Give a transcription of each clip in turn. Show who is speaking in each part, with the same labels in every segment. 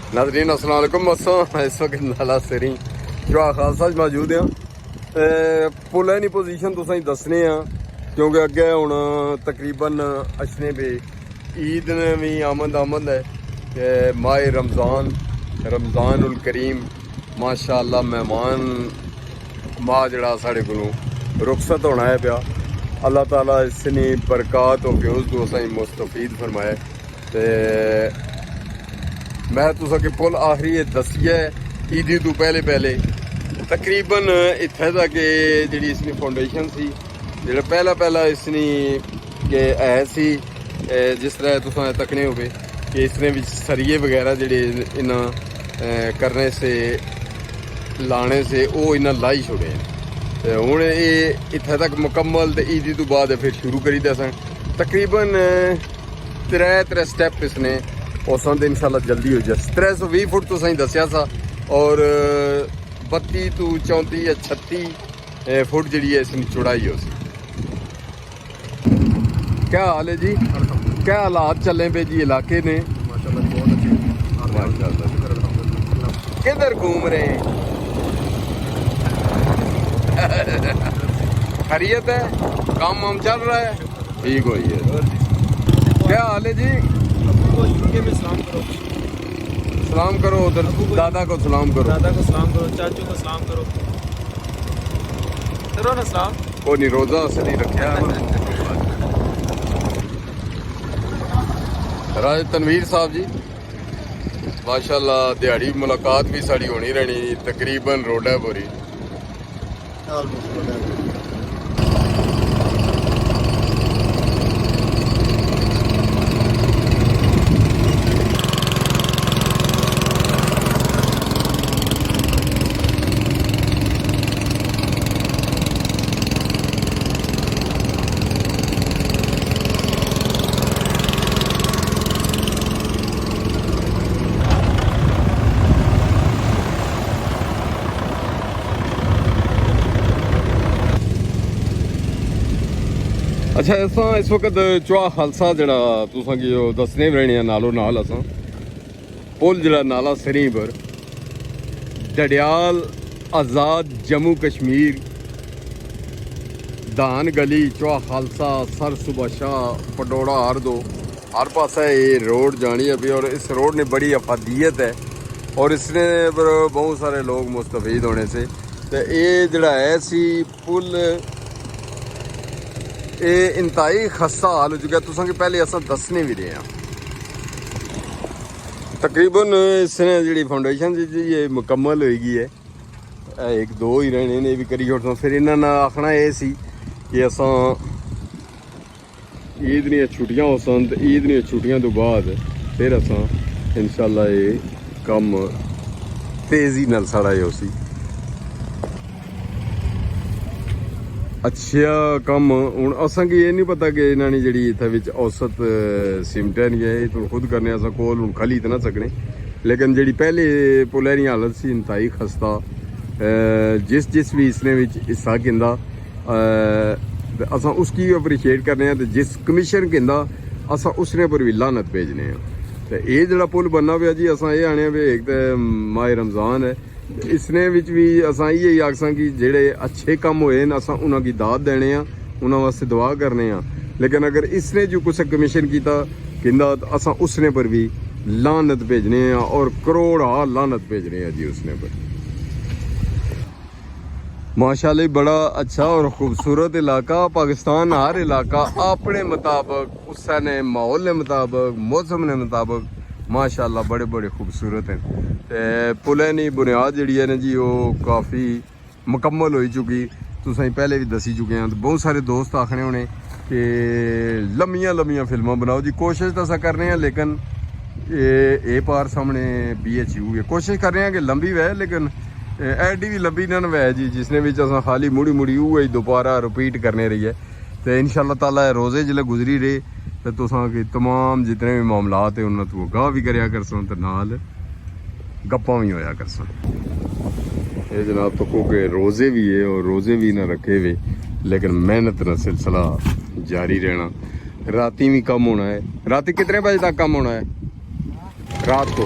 Speaker 1: नाज़रीन अस्सलाम वालेकुम। असां इस वक्त नाला सिरी चौहान खालसा मौजूद हाँ। पुलै दी पोजीशन तुसें दसने क्योंकि अगे हुण तकरीबन अचने पे ईद ने भी आमद है कि माह रमज़ान उल करीम माशाअल्लाह मेहमान माह जड़ा साढ़े कोलों रुखसत होना है पिया। अल्लाह ताला इसनी बरकत और फ्यूज तो असें मुस्तफीद फरमाए। ते मैं तुसा के पुल आखिरी दसिया ईदी तो पहले तकरीबन इत्थे तक जी इसकी फाउंडेशन सी जो पहला इसनी के है सी जिस तरह तुसा तकने हो कि इसने भी सरिये वगैरह जड़े इन्ना करने से लाने से वो इन्ना लाई छोड़े हूँ ये इत्थे तक मुकम्मल तो ईदी तो बाद फिर शुरू करी दे सन। तकरीबन त्रै स्टैप इसने उस इंशाल्लाह जल्दी हो जाए। 320 फुट तो सही दसिया सा और 32 तो 34 या 36 फुट जी है इसकी चौड़ाई हो सी। क्या हाल है जी? क्या हालात चले पे जी इलाके ने? किधर घूम रहे हैं? खैरियत है? काम वाम चल रहा है? ठीक हो है। क्या हाल है जी? सलाम करो उधर दादा को सलाम करो,
Speaker 2: चाचू को सलाम करो ना सलाम।
Speaker 1: वो नहीं रोजा असली रखा राज तनवीर साहब जी माशाल्लाह दिहाड़ी मुलाकात भी साड़ी होनी रहनी तकरीबन रोड है पूरी। अच्छा असा इस वक्त चौहान खालसा जड़ा तुसा की दसने भी रहने नालों नाल असा पुल जड़ा नाला सिरी पर डडियाल आज़ाद जम्मू कश्मीर धान गली चौहान खालसा सर सुबह शाह पटोड़ा हर पासा ये रोड जानी है भी और इस रोड ने बड़ी अफादियत है और इसने पर बहुत सारे लोग मुस्तफीद होने से तो ये जड़ा है सी पुल ये इंतहाई खस्ता हाल हो चुका है। तुसा पहले असा दसने भी रहे हैं तकरीबन इसने जी फाउंडेशन जी ये मुकम्मल होगी है। एक दो ही रहने ने भी करी छोड़ना फिर इन्होंने आखना ये सी कि असा ईद दी छुट्टियां हो सन ईद दी छुट्टियां तो बाद फिर असा इंशाल्लाह ये कम तेजी नाल साड़ा ये उसी अच्छा कम हूँ असा की ये नहीं पता कि इन्होंने जी इतने औसत सिमट है नहीं है तो खुद करने असा कोल हूँ खली तो ना सकने लेकिन जी पहले पुलै की हालत सी इंतहाई खस्ता जिस भी इसने हिस्सा गिंदा असा उसकी अप्रीशिएट करने तो जिस कमीशन गिंदा असा उसने पर भी लानत भेजने तो ये जड़ा पुल बनना पे जी असा ये आने भी एक तो माह रमज़ान है इसने भी असा यही आखसा कि जेड़े अच्छे काम होए न असा उन्होंने दाद देने उन्होंने वास्ते दुआ करने लेकिन अगर इसने जो कुछ कमीशन किया किंदा असा उसने पर भी लानत भेजने और करोड़ लानत भेजने जी उसने पर। माशाल्लाह बड़ा अच्छा और खूबसूरत इलाका पाकिस्तान हर इलाका अपने मुताबिक उसने माहौल के मुताबिक मौसम के मुताबिक माशाल्लाह बड़े बड़े खूबसूरत हैं। पुलै की बुनियाद जी है ना जी वो काफ़ी मुकम्मल हो चुकी तुसें पहले भी दसी चुके हैं। तो बहुत सारे दोस्त आखने होने कि लम्मियां फिल्मां बनाओ जी कोशिश तो असा कर रहे हैं लेकिन ये पार सामने BHU है कोशिश कर रहे हैं कि लंबी वह लेकिन एडी भी लंबी ना वह जी जिसने भी असा खाली मुड़ी उही दोबारा रिपीट करने रही है। तो इंशाल्लाह ताला रोज़े जिले गुजरी रहे तो तुसा कि तमाम जितने भी मामलात है उन्होंने तू गाह भी करया करसन तो नाल गप्पा भी होया करसन। ये जनाब तो को के रोज़े भी है और रोज़े भी ना रखे हुए लेकिन मेहनत ना सिलसिला जारी रहना। राती भी कम होना है। राती कितने बजे तक कम होना है? रात को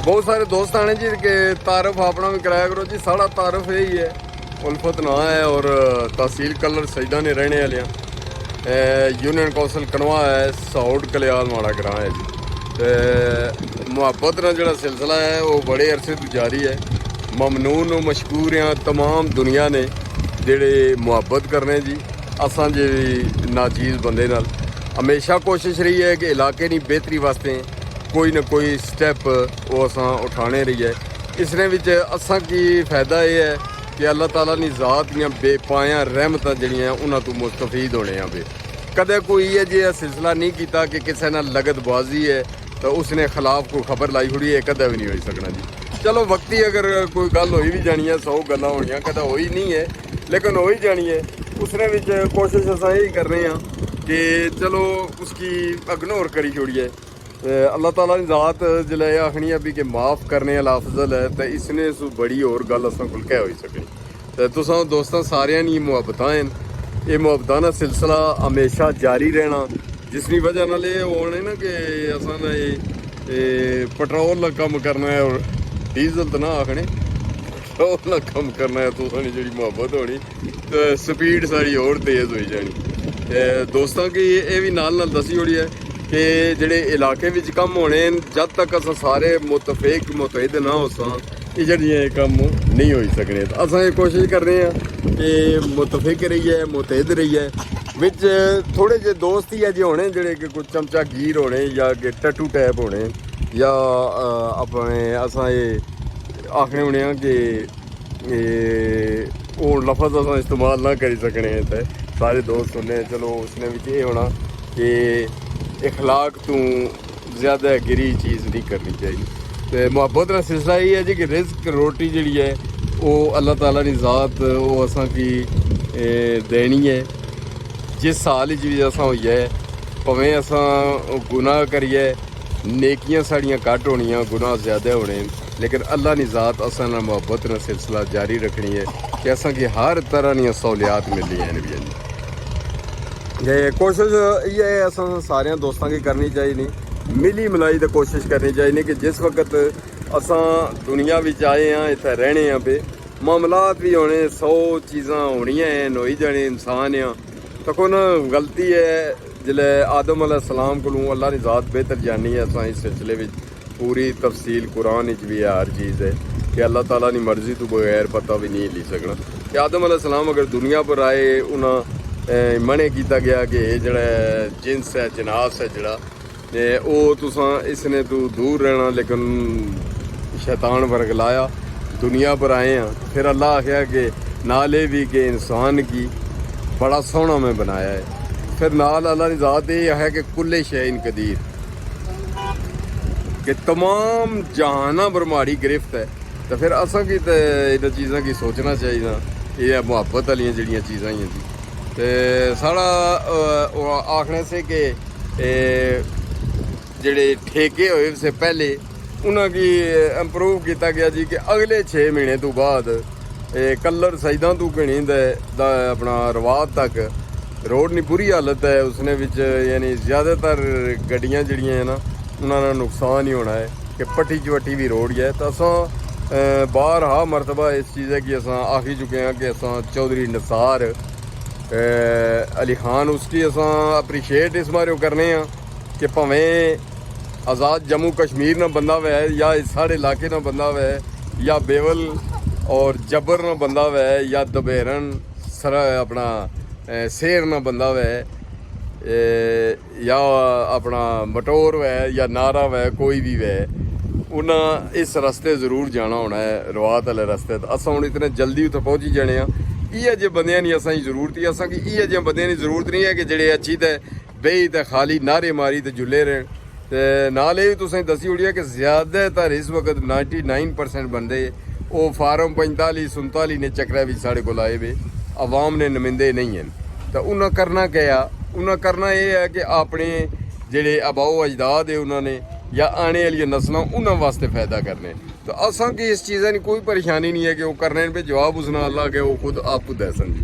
Speaker 1: बहुत सारे दोस्त आने जी के तारफ अपना भी कराया करो जी। साढ़ा तारफ यही है, उल्फत ना है और तहसील कलर सजदा ने रहने वाले यूनियन कौंसल कनवा है, सौड़ कलियाल माड़ा ग्रां है जी। तो मुहब्बत ना जो सिलसिला है वो बड़े अरसे तो जारी है। ममनून और मशकूर हैं तमाम दुनिया ने जेड़े मुहब्बत करने जी असां जे नाचीज़ बंदे नाल। हमेशा कोशिश रही है कि इलाके की बेहतरी वास्ते कोई ना कोई स्टैप वो असां उठाने रही है। इसने विच असां की फ़ायदा ये है कि अल्लाह ताला नी ज़ात दियां बेपाया रहमतां जड़ियां उन्हां तो मुस्तफीद होने आ बे। कदे कोई ये जिहा सिलसिला नहीं किया कि किसी नाल लगतबाजी है तो उसने खिलाफ कोई खबर लाई छोड़ी है, कदे भी नहीं हो सकना जी। चलो वक्ती अगर कोई गल हो भी जानी है, 100 गल्लां होनियां, कदे होई नहीं है लेकिन हो ही जानी है। उसने विच कोशिश असां यही कर रहे हैं कि चलो उसकी इग्नोर करी छोड़िए। अल्लाह ताला की ज़ात जिसलै आखनी है भी कि माफ़ करने वाला अफजल है तो इसने सू बड़ी होर गल असां कोल कै होई सकनी। तो तुसां दोस्तां सारियां दी मुहब्बतां हैं, ये मुहब्बतां दा सिलसिला हमेशा जारी रहना, जिसकी वजह नाल ये होने ना कि असां ने पेट्रोल का कम करना है और डीजल तो ना आखने, पेट्रोल का कम करना है। तुसां दी जिहड़ी मुहब्बत होनी तो स्पीड सारी होर तेज़ होई जानी। दोस्तों की ये भी नाल दसी ओड़ी है कि जेड़े इलाके विच कम होने जब तक असां सारे मुतफिक मुतहिद ना होसां ये जड़ियां कम नहीं हो सकने। तो असां ये कोशिश कर रहे हैं कि मुतफिक रहिए, मुतहिद रहिए। विच थोड़े जे दोस्त ही है जो होने जेड़े कि कुछ चमचा गिर होने या कि टट्टू टैप होने या अपने असां ये आखने होने कि वो लफज असां इस्तेमाल ना करी सकने। तो सारे दोस्त सुनने चलो उसने भी ये होना कि इखलाक तो ज़्यादा गिरी चीज़ नहीं करनी चाहिए। तो मुहब्बत का सिलसिला ये है जी कि रिज़्क रोटी जी है वो अल्लाह ताला की ज़ात वो असां की देनी है। जिस साल भी असां होई है भावें असां गुनाह करिए नेकियां साड़ियां घट होनियां गुनाह ज़्यादा होने, लेकिन अल्लाह की ज़ात असां नाल मुहब्बत का सिलसिला जारी रखनी है कि असां की हर तरह दी सहूलियात मिलनी है भी। ये कोशिश ये है असां सारे दोस्तों की करनी चाहिए, मिली मिलाई तो कोशिश करनी चाहिए कि जिस वक्त असां दुनिया विच आए हैं इत्थे रहने हैं पे मामलात भी होने 100 चीज़ां होनियां हैं, होई जाने इंसान हैं। तो कौन गलती है जिले आदम अलैहिस्सलाम को अल्लाह की ज़ात बेहतर जानी है। असां इस सिलसिले में पूरी तफसील कुरान भी है, हर चीज़ है कि अल्लाह ताला की मर्जी तो बगैर पता भी नहीं ली सकना कि आदम अलैहिस्सलाम अगर दुनिया पर आए उन्हें मने किया गया कि जड़ा जिन्स है जनास है जड़ा वो तुसां इसने तो दूर रहना, लेकिन शैतान वर्ग लाया दुनिया पर आए हैं। फिर अल्लाह आख्या कि नाले भी कि इंसान की बड़ा सोहना मैं बनाया है। फिर नाल अल्लाह की ज़ात ये है कि कुल्ले शैइन कदीर कि तमाम जहाना बरमारी गिरफ्त है। तो फिर असां की तो इन चीज़ों की सोचना चाहिए। ये मुहब्बत वाली जड़ियाँ चीज़ां ही जी। तो साढ़ा आखने से कि जेड़े ठेके हुए से पहले उन्होंने इंप्रूव किया गया जी कि अगले 6 महीने तो बाद कलर सजदा तो घनी अपना रवाद तक रोड की बुरी हालत है। उसने विच यानी ज़्यादातर गड्डियां जड़ियां है ना उन्होंने नुकसान ही होना है कि पट्टी चवट्टी भी रोड है। तो असां बार हा मरतबा इस चीज़ है कि असां आखी चुके हैं कि असां चौधरी निसार अली खान उसकी असां अप्रीशिएट इस बारे करने हैं कि भावें आज़ाद जम्मू कश्मीर ना बंदा वै या साढ़े इलाके ना बंदा वै या बेवल और जबर ना बंदा वै या दबेरन सर अपना शेर ना बंदा वै या अपना मटोर वै या नारा वै कोई भी वै उन्हें इस रस्ते जरूर जाना होना है रवात वाले रस्ते। तो असां हुण इतने जल्दी उत्थे पहुंची जाने इ'यै जे बंदियां दी असां जरूरत ही असां की इ'यै जे बंदियां दी जरूरत नहीं है कि जेड़े अच्छी ते बेही ते खाली नारे मारी ते जुल्ले रहन। ते नाल एह् बी तुसें दस्सी ओड़ेआ कि ज़्यादातर इस वक्त 99% बंदे वो फार्म 45-47 ने चक्कर भी साढ़े को आए वे अवाम ने नुमाइंदे नहीं हैं। तो उन्हें करना क्या उन्हें करना यह है कि अपने जेड़े अबाओ अजदाद है उन्होंने या आने वाली नस्लों उन्होंने वास्ते फायदा करने। तो असां की इस चीज़ा की कोई परेशानी नहीं है कि वो करने पे जवाब उसने अल्लाह के वो खुद आप दैसन जी।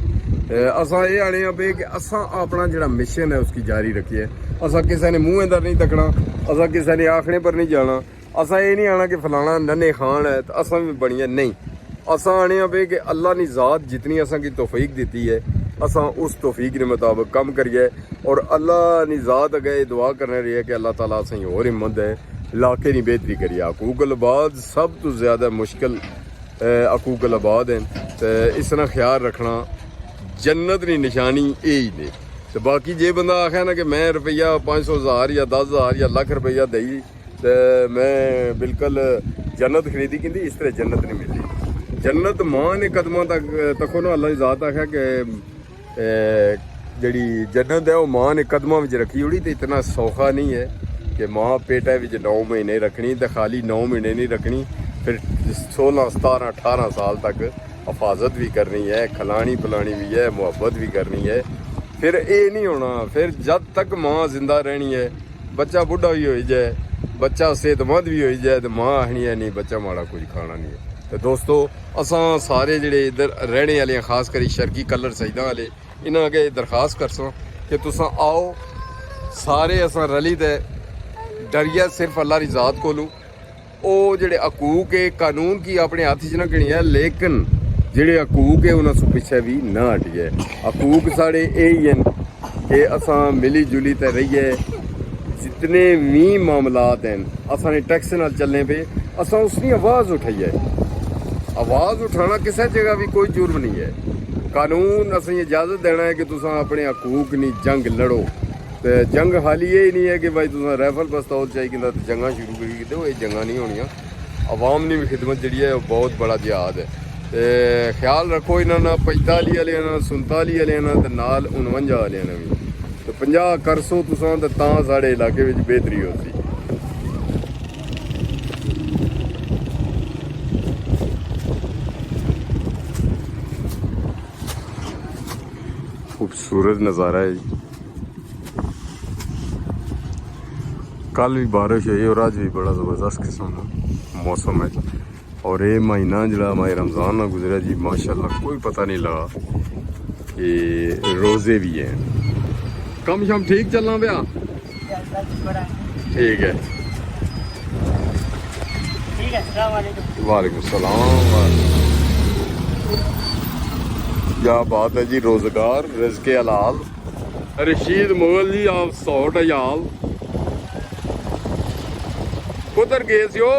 Speaker 1: असां ये आने पे कि असां अपना जो मिशन है उसकी जारी रखिए। असां किसी ने मुँह अंदर नहीं तकना, असां किसी ने आखने पर नहीं जाना। असा ये नहीं आना कि फलाना नन्हे खान है तो असा भी बनिए, नहीं। असा आने पे कि अल्लाह ने ज़ात जितनी असा की तौफीक दी है, असा उस तौफीक के मुताबिक कम करिए। और अल्लाह ने ज़ात अगे दुआ करने रही है कि अल्लाह ताला असें और हिम्मत है, इलाके की बेहतरी करिए। हकूकल आबाद सब तो ज़्यादा मुश्किल हकूकल आबाद हैं, तो इसना ख्याल रखना। जन्नत की निशानी यही ने। तो बाकी जे बंदा आखे ना कि मैं रुपया 500,000 या 10,000 या लाख रुपया दई तो मैं बिल्कुल जन्नत खरीदी कि इस तरह जन्नत नहीं मिलती। जन्नत मां ने कदमां तक ना अल्लाह की ज़ात आखा कि जी जन्नत है वो मां ने कदमां में रखी होड़ी। तो इतना सौखा नहीं है कि मां पेटा में 9 महीने रखनी, तो खाली 9 महीने नहीं रखनी, फिर 16, 17, 18 साल तक हिफाजत भी करनी है, खिलानी पिलानी भी है, मुहब्बत भी करनी है। फिर ये नहीं होना, फिर जब तक मां जिंदा रहनी है, बच्चा बुढ़ा भी हो जाए, बच्चा सेहतमंद भी हो जाए, तो मां आखनी है नहीं बच्चा माड़ा कुछ खाना नहीं है। तो दोस्तों असां सारे जेह्ड़े इधर रहने वाले खास करी शर्की कलर सईदा वाले इन्हां अगे दरखास्त करसो कि तुसां आओ सारे असां रली ते डरिए सिर्फ अल्लाह की ज़ात कोलू। वो जेह्ड़े हकूक है कानून की अपने हत्थ च न गिनी है, लेकिन जेह्ड़े हकूक है उन्हां पिछे भी ना हटिए। हकूक साढ़े यही हैं कि असां मिली जुली ते रहिए। जितने भी मामलात हैं असां ने टैक्स नाल चलने पे असां उसकी आवाज़ उठाइए। आवाज़ उठाना किसी जगह भी कोई जुर्म नहीं है। कानून असें इजाज़त देना है कि तुसां अपने हकूक नी जंग लड़ो। तो जंग हाली ये नहीं है कि भाई तुसां राइफल पिस्तौल चाहिए तो जंगा शुरू करी दो, ये जंगा नहीं होनियां। आवाम की भी खिदमत जी है बहुत बड़ा जिहाद है। तो ख्याल रखो इन्होंने 45 वाले 47 वाले नाल 49 वाले भी। तो 50 करसो तुसां तो साढ़े इलाके में बेहतरी होती। खूबसूरत नज़ारा है। कल भी बारिश हुई और अज भी बड़ा ज़बरदस्त किस्म का मौसम है। और ये महीना जरा माह रमज़ान ना गुजरा जी माशाल्लाह कोई पता नहीं लगा कि रोज़े भी हैं। कम शम ठीक चलना पाया, ठीक है। वालेकुम सलाम। क्या बात है जी, रोज़गार रिज़्क़े हलाल। रशीद मुगल जी आप 100 हयाल कुधर गए सी हो?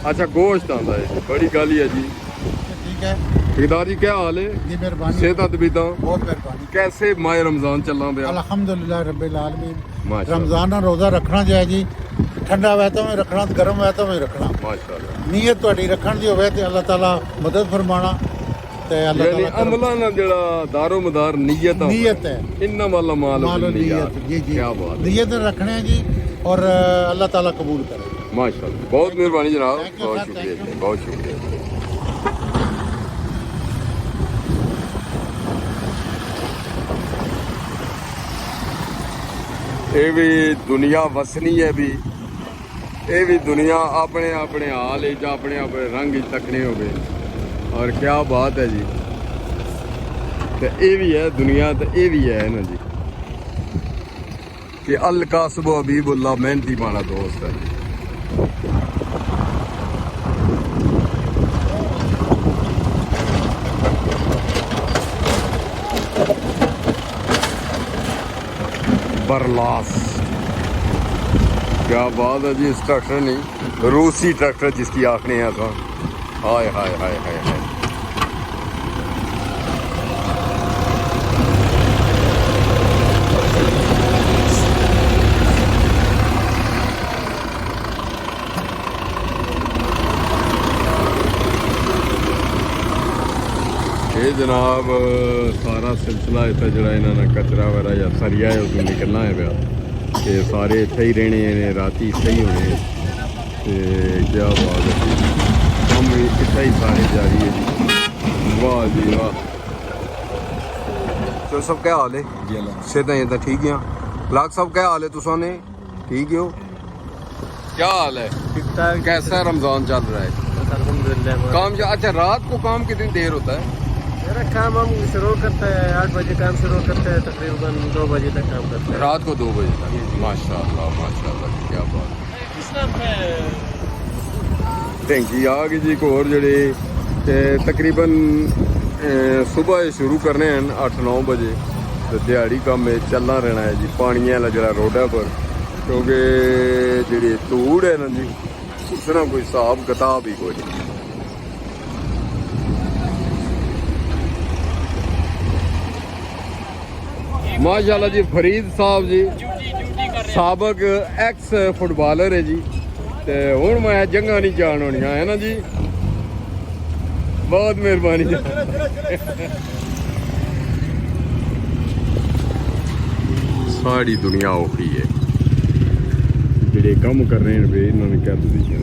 Speaker 1: अच्छा गोश्त आंदा है, बड़ी गल है जी।
Speaker 3: ठीक है
Speaker 1: ठेकेदार जी क्या हाल है?
Speaker 3: जी मेहरबानी,
Speaker 1: सेहत तबीयत
Speaker 3: बहुत मेहरबानी।
Speaker 1: कैसे माह रमजान चलना पाया?
Speaker 3: अल्हम्दुलिल्लाह रब्बिल आलमीन।
Speaker 1: माशाअल्लाह।
Speaker 3: रमजान का रोज़ा रखना चाहिए जी। ठंडा वै तो में रखना, गर्म वै तो में रखना।
Speaker 1: माशाअल्लाह।
Speaker 3: नीयत तुहाडी रखण दी होवे ते अल्लाह ताला मदद फरमाना ते अल्लाह
Speaker 1: यानी
Speaker 3: ताला
Speaker 1: अमला ना जड़ा दारो मदार नीयत
Speaker 3: नीयत है,
Speaker 1: इन्ना वाला माल
Speaker 3: मालो नीयत। जी जी
Speaker 1: क्या बात है।
Speaker 3: नीयत रखने हैं जी और अल्लाह ताला कबूल करे।
Speaker 1: माशाअल्लाह बहुत मेहरबानी जनाब,
Speaker 3: Thank you,
Speaker 1: बहुत
Speaker 3: sir,
Speaker 1: शुक्रिया
Speaker 3: thank you.
Speaker 1: बहुत शुक्रिया। ये भी दुनिया वसनी है भी, ये भी दुनिया अपने अपने हाल अपने अपने रंग तकने हो गए। और क्या बात है जी। तो ये भी है दुनिया, तो ये भी है ना जी कि अल कासब हबीबुल्लाह मेहनती माना दोस्त है। बरलास क्या बात है जी। इस ट्रैक्टर नहीं रूसी ट्रैक्टर जिसकी आखने हैं तो हाय हाय हाय हाय हाय। ये जनाब सारा सिलसिला इतना जरा इन्होंने कचरा वगैरह या सरिया है उसमें निकलना है पाया कि सारे इतने ही रहने ने राती इतने ही होने। तो क्या बात है, हम भी इतना ही सारे जारी है जी। वाह जी वाह। तो सब क्या हाल है जी? सेहत तो ठीक है। लाख साहब क्या हाल है? तुसा ने ठीक हो? क्या हाल है?
Speaker 2: ठीक ठाक।
Speaker 1: कैसा रमजान चल रहा है?
Speaker 2: अल्हम्दुलिल्लाह।
Speaker 1: काम अच्छा रात को काम कितनी देर होता है?
Speaker 2: मेरा काम हम शुरू करते हैं 8 बजे काम शुरू करते हैं, तकरीबन 2 बजे तक काम करते हैं।
Speaker 1: रात को 2 बजे तक। माशाल्लाह क्या बात। टैंकी आ गई जी एक और जड़े तकरीबन सुबह शुरू करने हैं 8-9 बजे तो दिहाड़ी काम चलना रहना है जी। पानी वाला जरा रोडा पर क्योंकि जी धूड़ है ना जी उसना कोई हिसाब किताब ही कोई नहीं। माशाल्लाह जी फरीद साहब जी साबक एक्स फुटबालर है जी ते हुण मैं जंगा नहीं जान होनी है ना जी। बहुत मेहरबानी जी। सारी दुनिया औखी है जेडे कम कर रहे हैं वे इन्होंने क्या पोजीशन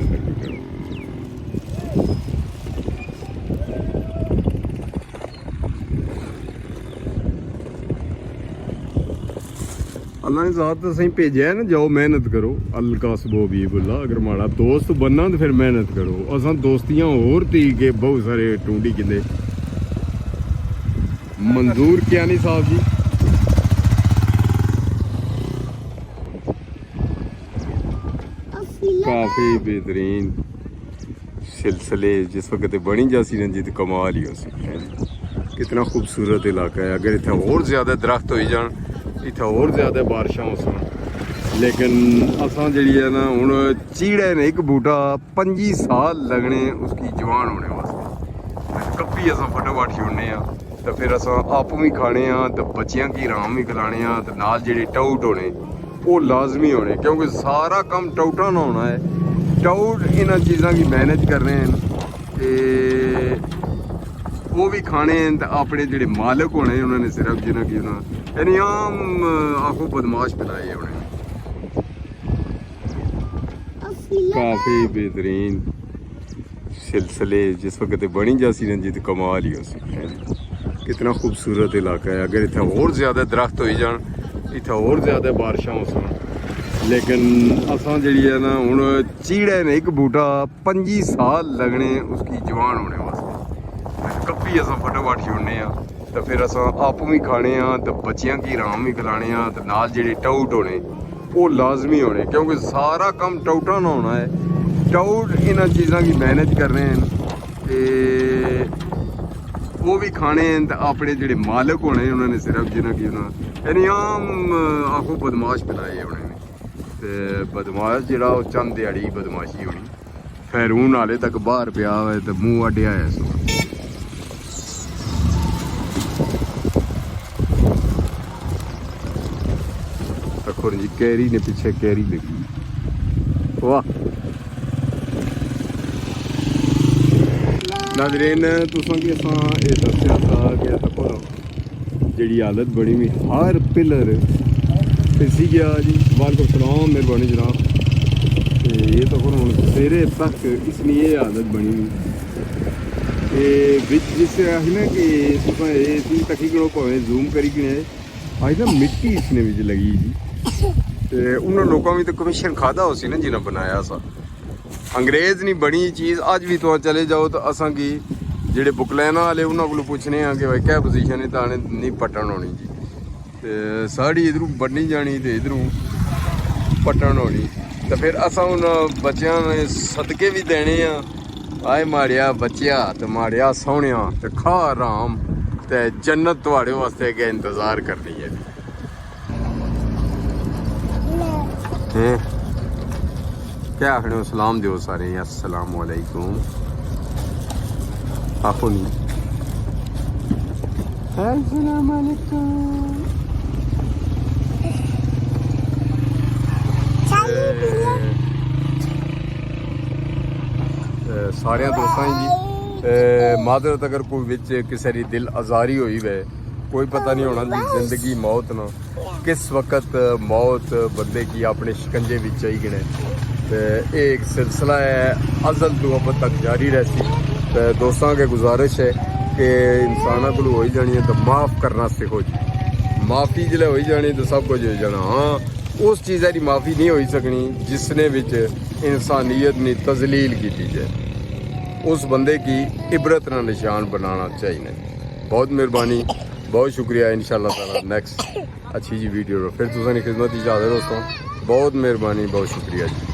Speaker 1: अल्लाह ने साथ तो सही भेजा है ना, जाओ मेहनत करो। अलकासबो भी बोला अगर माड़ा दोस्त बनना तो फिर मेहनत करो। असा दोस्तियां और थी के बहुत सारे टूंडी किले मंजूर कियानी साहब जी काफी बेहतरीन सिलसिले जिस वक्त बनी जासी रंजित कमाल ही उसी कितना खूबसूरत इलाका है। अगर इतना और ज्यादा दरख्त हो जान इतना और ज्यादा बारिशां हो सन लेकिन असा जी है ना हूँ चीड़े ने एक बूटा 25 साल लगने उसकी जवान होने वास्ते। कप्पी असा फटोफट छोड़ने तो फिर असा आप भी खाने तो बच्चियां की आराम भी खिलाने तो नाल जेडे टाउट होने वो लाजमी होने क्योंकि सारा काम टाउटा ना होना है। टाउट इन चीज़ों की मेहनत कर रहे हैं ते वो भी खाने हैं तो अपने जेडे मालिक होने उन्होंने सिर्फ जिन्हें की यानी आम आखो बदमाश बनाए उन्हें। काफ़ी बेहतरीन सिलसिले जिस वक्त बनी जासी रंजित कमाल ही उसी कितना खूबसूरत इलाका है। अगर इतना और ज़्यादा दरख्त हो जान इतना और ज़्यादा बारिशां हो सन लेकिन असा जी है ना हूँ चीड़े ने एक बूटा 25 साल लगने उसकी जवान होने वास्ते। कप्पी असा फटोफट छोड़ने तो फिर असा आप भी खाने तो बच्चियां की आराम भी खिलाने तो नाल जेडे टाउट होने वो लाजमी होने क्योंकि सारा काम टाउटा ना होना है। टाउट इन चीज़ों की मेहनत कर रहे हैं ते वो भी खाने हैं तो अपने जेडे मालिक होने उन्होंने सिर्फ जिन्हें की यानी आम आखो बदमाश बनाए उन्होंने ते बदमाश जरा चंद दिहाड़ी बदमाशी होनी फैरून आले तक बाहर पिया हुआ तो मुँह अड्डिया है सो जी कैरी ने पीछे कैरी लगी वाह। नाज़रीन तुसां कि असां ये दस्या था कि जी हालत बनी हुई हर पिलर फिसी गया जी। वालेकुम सलाम मेहरबानी जनाब। ये तो हम सवेरे तक इसलिए ये हालत बनी हुई जिस ना कि तुसां ये तकरीबन भावें जूम करी गए अज ना मिट्टी इसने बिच लगी जी ते उन्होंने लोगों भी तो कमीशन खादा हो सी ना जिन्हें बनाया सा। अंग्रेज नहीं बनी चीज़ अज भी तुम चले जाओ तो असा की जेडे बुकलैना वाले उन्होंने को पूछने कि भाई क्या पोजीशन है तो नहीं पट्टन होनी जी ते साड़ी इधरों बननी जानी तो इधरों पट्टन होनी तो फिर असा उन बच्चों ने सदके भी देने आए माड़िया बच्चिया तो माड़िया सोहणिया तो खा आराम तो जन्नत तुहाड़े वास्ते अगे इंतजार करनी है। क्या आखने हो सलाम दो सारे अस्सलाम वालेकुम आखो नहीं अस्सलाम वालेकुम। सारे दोस्तों जी मादरत अगर कोई विच किसी की दिल आजारी हुई वे कोई पता नहीं होना जी जिंदगी मौत ना किस वक्त मौत बंदे की अपने शिकंजे विच आई गए तो एक सिलसिला है अज़ल तो अब तक जारी रहती। तो दोस्तों के गुजारिश है कि इंसाना को हो जानी है तो माफ़ करना सीखो जी। माफ़ी जिले हो जानी तो सब कुछ हो जाना। हाँ उस चीज़ की माफ़ी नहीं हो सकनी जिसने विच इंसानियत ने तजलील की जाए उस बंदे की इबरत ना निशान बनाना चाहिए। बहुत मेहरबानी, बहुत शुक्रिया। इंशाल्लाह ताला नेक्स्ट अच्छी जी वीडियो फिर तुसां दी खिदमत च हाज़र दोस्तों। बहुत मेहरबानी, बहुत शुक्रिया जी।